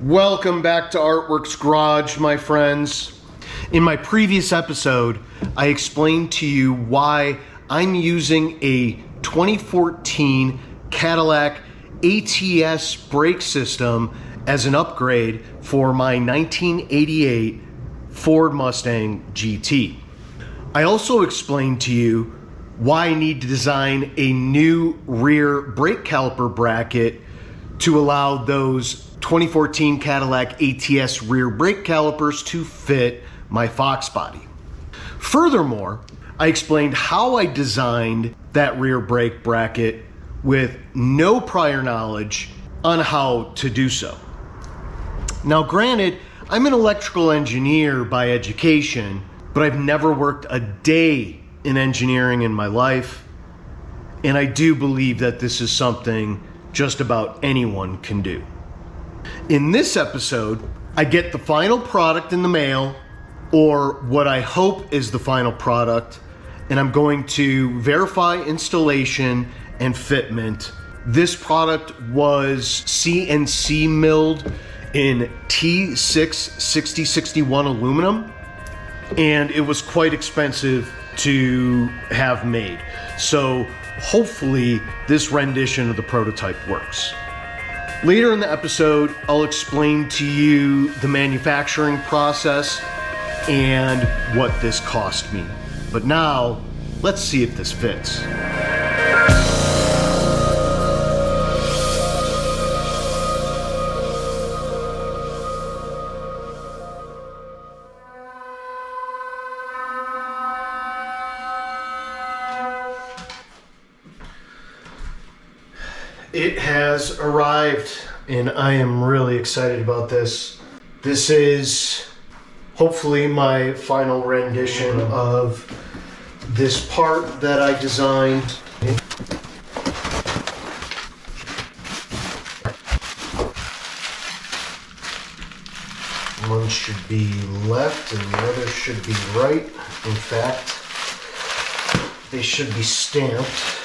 Welcome back to Artworks Garage, my friends. In my previous episode, I explained to you why I'm using a 2014 Cadillac ATS brake system as an upgrade for my 1988 Ford Mustang GT. I also explained to you why I need to design a new rear brake caliper bracket to allow those 2014 Cadillac ATS rear brake calipers to fit my Foxbody. Furthermore, I explained how I designed that rear brake bracket with no prior knowledge on how to do so. Now, granted, I'm an electrical engineer by education, but I've never worked a day in engineering in my life, and I do believe that this is something just about anyone can do. In this episode, I get the final product in the mail, or what I hope is the final product, and I'm going to verify installation and fitment. This product was CNC milled in T6 6061 aluminum, and it was quite expensive to have made. So hopefully this rendition of the prototype works. Later in the episode, I'll explain to you the manufacturing process and what this cost me. But now, let's see if this fits. It has arrived, and I am really excited about this. This is hopefully my final rendition of this part that I designed. One should be left and the other should be right. In fact, they should be stamped.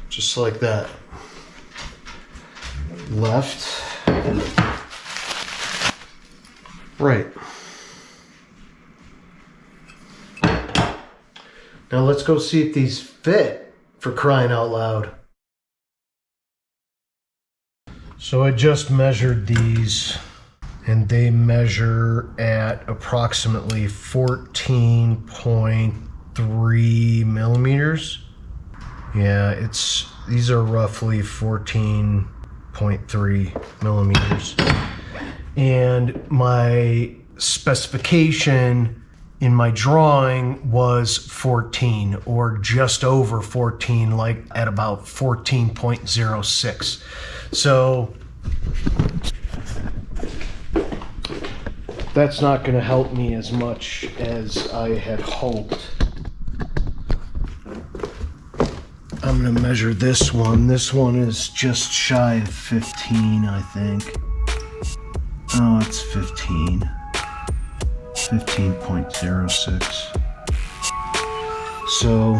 Just like that. Left. Right. Now let's go see if these fit, for crying out loud. So I just measured these, and they measure at approximately 14.3 millimeters. Yeah, these are roughly 14.3 millimeters. And my specification in my drawing was 14, or just over 14, like at about 14.06. So that's not going to help me as much as I had hoped. I'm going to measure this one. This one is just shy of 15, I think. Oh, it's 15. 15.06. So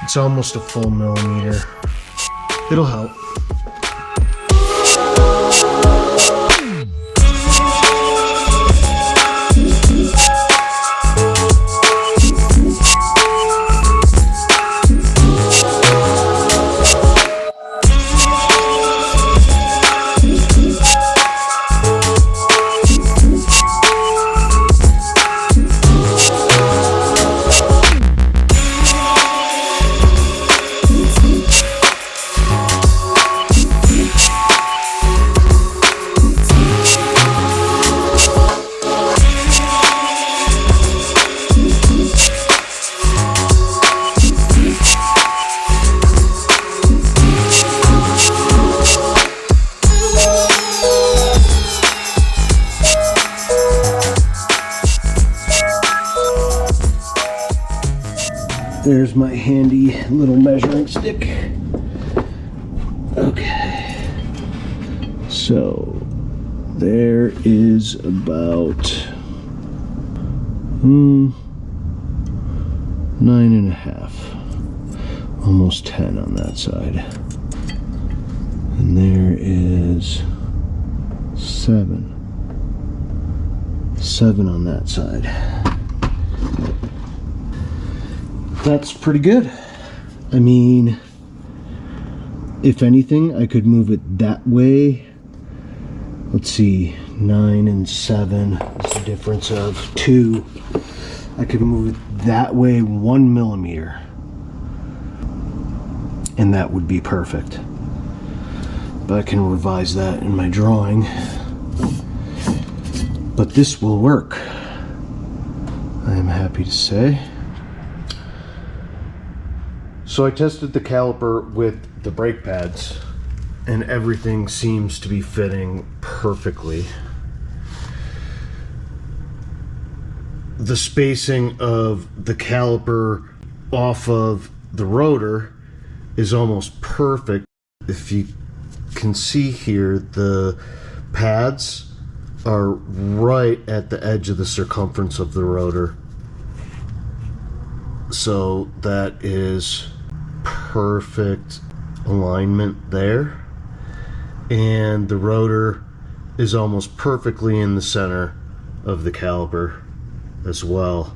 it's almost a full millimeter. It'll help. There's my handy little measuring stick. Okay. So there is about 9.5, almost 10 on that side. And there is 7 on that side. That's pretty good. I mean, if anything, I could move it that way. Let's see, 9 and 7 is a difference of 2. I could move it that way 1 millimeter, and that would be perfect. But I can revise that in my drawing. But this will work, I am happy to say. So I tested the caliper with the brake pads, and everything seems to be fitting perfectly. The spacing of the caliper off of the rotor is almost perfect. If you can see here, the pads are right at the edge of the circumference of the rotor. So that is perfect alignment there. And the rotor is almost perfectly in the center of the caliper as well.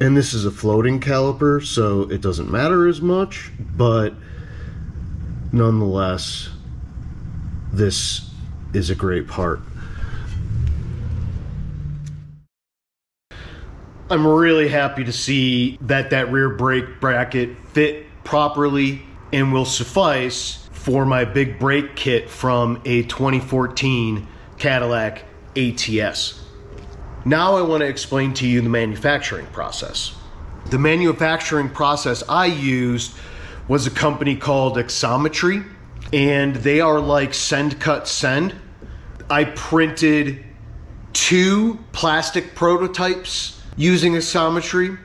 And this is a floating caliper, so it doesn't matter as much, but nonetheless, this is a great part. I'm really happy to see that that rear brake bracket fit properly and will suffice for my big brake kit from a 2014 Cadillac ATS. Now I want to explain to you the manufacturing process. The manufacturing process I used was a company called Axometry, and they are like Send Cut Send. I printed 2 plastic prototypes using Axometry.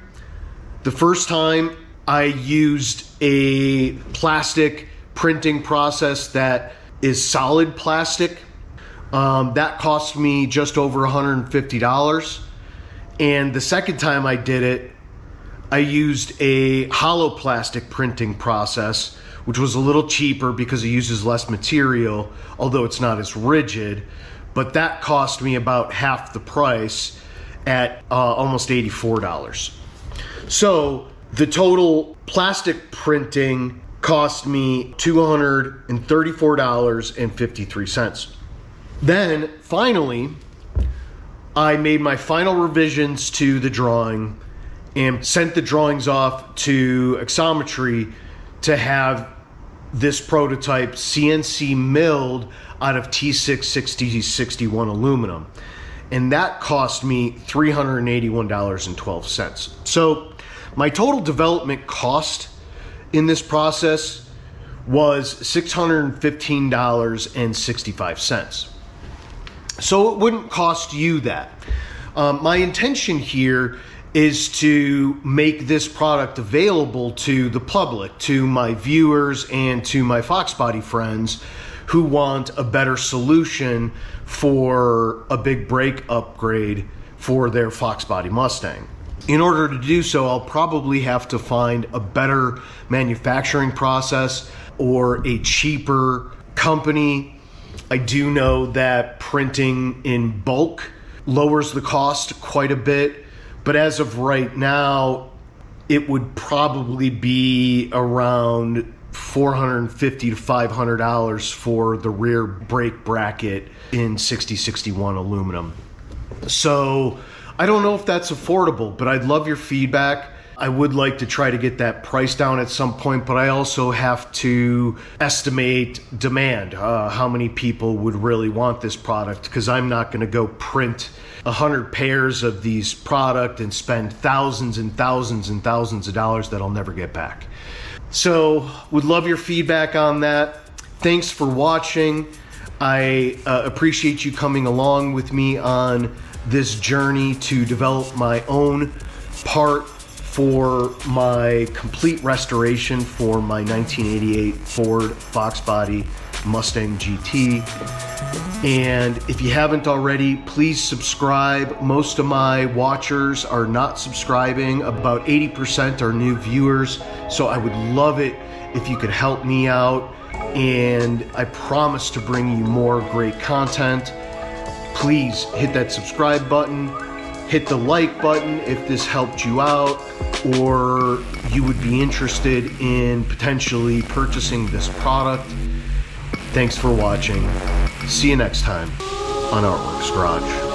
The first time I used a plastic printing process that is solid plastic. That cost me just over $150. And the second time I did it, I used a hollow plastic printing process, which was a little cheaper because it uses less material, although it's not as rigid. But that cost me about half the price at almost $84. So the total plastic printing cost me $234.53. Then finally, I made my final revisions to the drawing and sent the drawings off to Axometry to have this prototype CNC milled out of T66061 aluminum. And that cost me $381.12. So my total development cost in this process was $615.65. So it wouldn't cost you that. My intention here is to make this product available to the public, to my viewers and to my Foxbody friends who want a better solution for a big brake upgrade for their Foxbody Mustang. In order to do so, I'll probably have to find a better manufacturing process or a cheaper company. I do know that printing in bulk lowers the cost quite a bit, but as of right now, it would probably be around $450 to $500 for the rear brake bracket in 6061 aluminum. So I don't know if that's affordable, but I'd love your feedback. I would like to try to get that price down at some point, but I also have to estimate demand, how many people would really want this product, because I'm not going to go print 100 pairs of these product and spend thousands and thousands and thousands of dollars that I'll never get back. So would love your feedback on that. Thanks for watching. I appreciate you coming along with me on this journey to develop my own part for my complete restoration for my 1988 Ford Foxbody Mustang GT. And if you haven't already, please subscribe. Most of my watchers are not subscribing. About 80% are new viewers. So I would love it if you could help me out, and I promise to bring you more great content. Please hit that subscribe button, hit the like button if this helped you out, or you would be interested in potentially purchasing this product. Thanks for watching. See you next time on Artworks Garage.